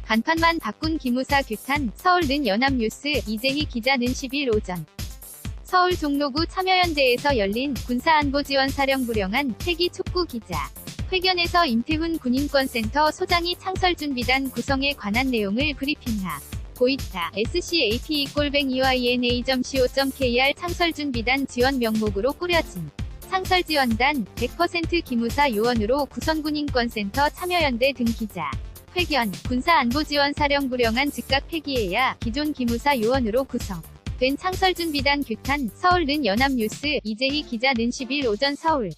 간판만 바꾼 기무사 규탄, 서울는 연합뉴스, 이재희 기자는 10일 오전 서울 종로구 참여연대에서 열린 군사안보지원사령부령안 폐기 촉구 기자 회견에서 임태훈 군인권센터 소장이 창설준비단 구성에 관한 내용을 브리핑하고 있다. SCAPE-EYNA.co.kr 창설준비단 지원 명목으로 꾸려진 창설지원단 100% 기무사 요원으로 구성군인권센터 참여연대 등 기자 회견, 군사안보지원사령부령안 즉각 폐기해야 기존 기무사 요원으로 구성된 창설준비단 규탄, 서울는 연합뉴스, 이재희 기자는 10일 오전 서울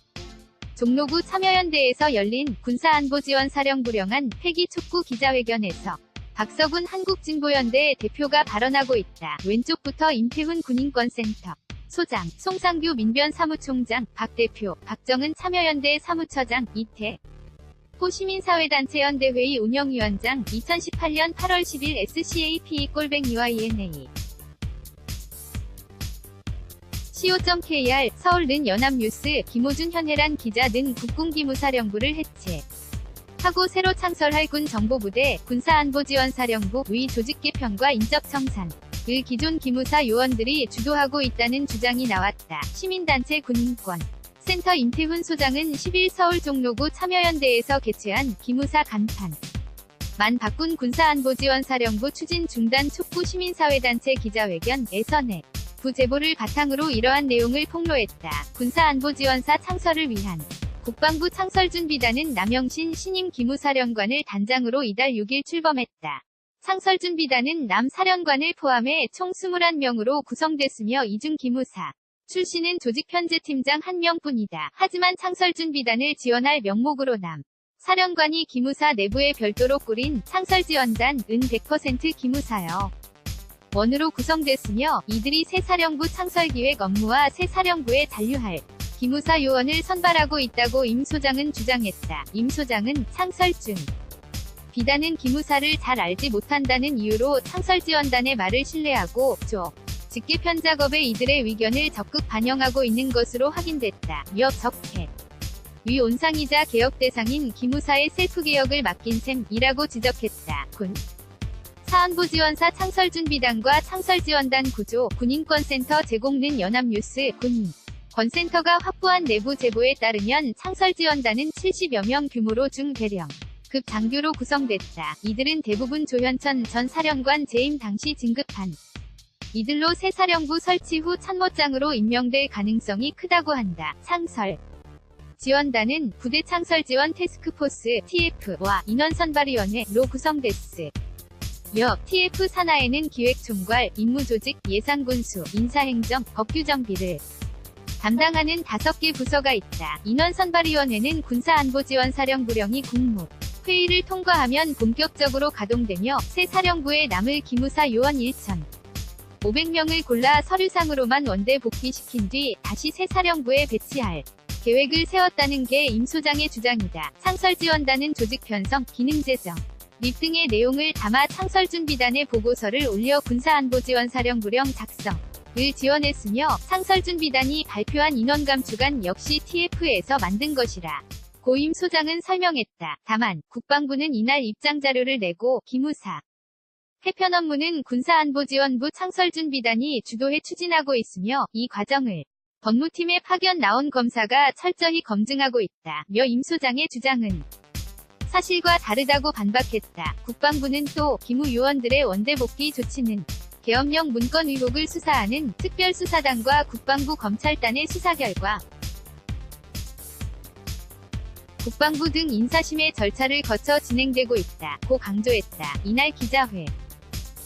종로구 참여연대에서 열린 군사안보지원사령부령안 폐기 촉구 기자회견에서 박서군 한국진보연대 대표가 발언하고 있다. 왼쪽부터 임태훈 군인권센터 소장, 송상규 민변 사무총장, 박 대표, 박정은 참여연대 사무처장, 이태호 시민사회단체연대회의 운영위원장, 2018년 8월 10일 SCAPE-EYNA co.kr, 서울는 연합뉴스, 김호준 현해란 기자 등 국군기무사령부를 해체하고 새로 창설할 군정보부대, 군사안보지원사령부, 의 조직 개편과 인적 청산을 기존 기무사 요원들이 주도하고 있다는 주장이 나왔다. 시민단체 군인권 센터 임태훈 소장은 10일 서울 종로구 참여연대에서 개최한 기무사 간판 만 바꾼 군사안보지원사령부 추진 중단 촉구 시민사회단체 기자회견에서 부 제보를 바탕으로 이러한 내용을 폭로했다. 군사안보지원사 창설을 위한 국방부 창설준비단은 남영신 신임 기무사령관을 단장으로 이달 6일 출범했다. 창설준비단은 남 사령관을 포함해 총 21명으로 구성됐으며 이중 기무사 출신은 조직 편제팀장 1명뿐이다. 하지만 창설준비단을 지원할 명목으로 남 사령관이 기무사 내부에 별도로 꾸린 창설지원단은 100% 기무사여 원으로 구성됐으며 이들이 새 사령부 창설기획 업무와 새 사령부에 잔류할 기무사 요원을 선발하고 있다고 임 소장은 주장했다. 임 소장은 창설준 비단은 기무사를 잘 알지 못한다는 이유로 창설지원단의 말을 신뢰하고 직계편 작업에 이들의 의견을 적극 반영하고 있는 것으로 확인됐다. 며 적폐 위 온상이자 개혁 대상인 기무사의 셀프개혁을 맡긴 셈이라고 지적했다. 군 사안보지원사 창설준비단과 창설지원단 구조, 군인권센터 제공는 연합뉴스, 군인권센터가 확보한 내부 제보에 따르면 창설지원단은 70여 명 규모로 중대령 급 장교로 구성됐다. 이들은 대부분 조현천 전 사령관 재임 당시 진급한 이들로 새 사령부 설치 후 참모장으로 임명될 가능성이 크다고 한다. 창설 지원단은 부대 창설지원 태스크포스 TF와 인원선발위원회로 구성됐으. 며 TF 산하에는 기획총괄, 임무조직, 예산군수, 인사행정, 법규정비를 담당하는 5개 부서가 있다. 인원선발위원회는 군사안보지원사령부령이 국무 회의를 통과하면 본격적으로 가동되며 새 사령부에 남을 기무사 요원 1,500명을 골라 서류상으로만 원대 복귀시킨 뒤 다시 새 사령부에 배치할 계획을 세웠다는 게 임 소장의 주장이다. 창설지원단은 조직 편성, 기능 제정 립 등의 내용을 담아 창설준비단의 보고서를 올려 군사안보지원사령부령 작성을 지원했으며 창설준비단이 발표한 인원 감축안 역시 TF에서 만든 것이라 고 임 소장은 설명했다. 다만 국방부는 이날 입장자료를 내고 기무사 해편 업무는 군사안보지원부 창설준비단이 주도해 추진하고 있으며 이 과정을 법무팀에 파견 나온 검사가 철저히 검증하고 있다. 며 임 소장의 주장은 사실과 다르다고 반박했다. 국방부는 또 기무 요원들의 원대 복귀 조치는 계엄령 문건 의혹을 수사하는 특별수사단과 국방부 검찰단의 수사 결과 국방부 등 인사심의 절차를 거쳐 진행되고 있다고 강조했다. 이날 기자회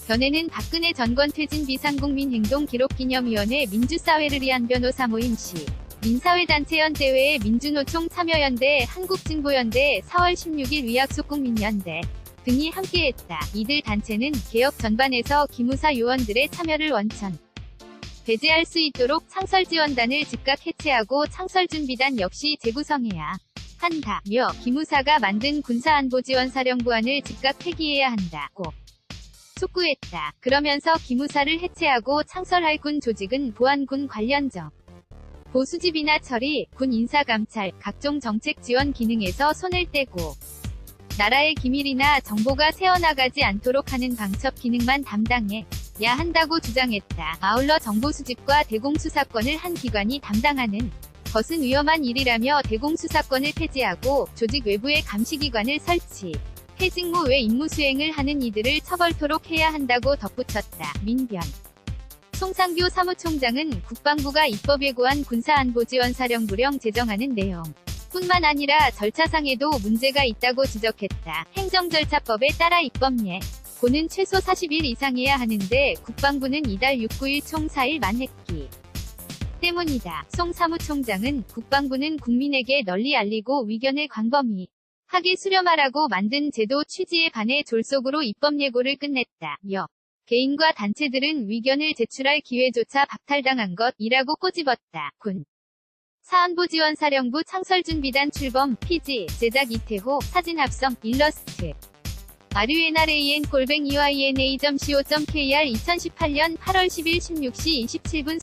견해는 박근혜 정권 퇴진 비상국민행동기록기념위원회 민주사회를 위한 변호사 모임 시 민사회단체연대회에 민주노총 참여연대, 한국진보연대, 4월 16일 위약소국민연대 등이 함께했다. 이들 단체는 개혁 전반에서 기무사 요원들의 참여를 원천 배제할 수 있도록 창설지원단을 즉각 해체하고 창설준비단 역시 재구성해야 한다며 기무사가 만든 군사안보지원사령부안을 즉각 폐기해야 한다고 촉구했다. 그러면서 기무사를 해체하고 창설할 군 조직은 보안군 관련적 보수집이나 처리, 군 인사감찰, 각종 정책 지원 기능에서 손을 떼고 나라의 기밀이나 정보가 새어나가지 않도록 하는 방첩 기능만 담당해야 한다고 주장했다. 아울러 정보 수집과 대공수사권을 한 기관이 담당하는 것은 위험한 일이라며 대공수사권을 폐지하고 조직 외부의 감시기관을 설치, 해 직무 외 임무 수행을 하는 이들을 처벌토록 해야 한다고 덧붙였다. 민변. 송상교 사무총장은 국방부가 입법 예고한 군사안보지원사령부령 제정하는 내용 뿐만 아니라 절차상에도 문제가 있다고 지적했다. 행정절차법에 따라 입법 예고는 최소 40일 이상해야 하는데 국방부는 이달 6-9일 총 4일 만했기 때문이다. 송 사무총장은 국방부는 국민에게 널리 알리고 위견을 광범위하게 수렴하라고 만든 제도 취지에 반해 졸속으로 입법 예고를 끝냈다. 개인과 단체들은 위견을 제출할 기회조차 박탈당한 것이라고 꼬집었다. 군 사안보지원사령부 창설준비단 출범, PG, 제작 이태호, 사진 합성, 일러스트. RUNRAN-EYNA.co.kr 2018년 8월 10일 16시 27분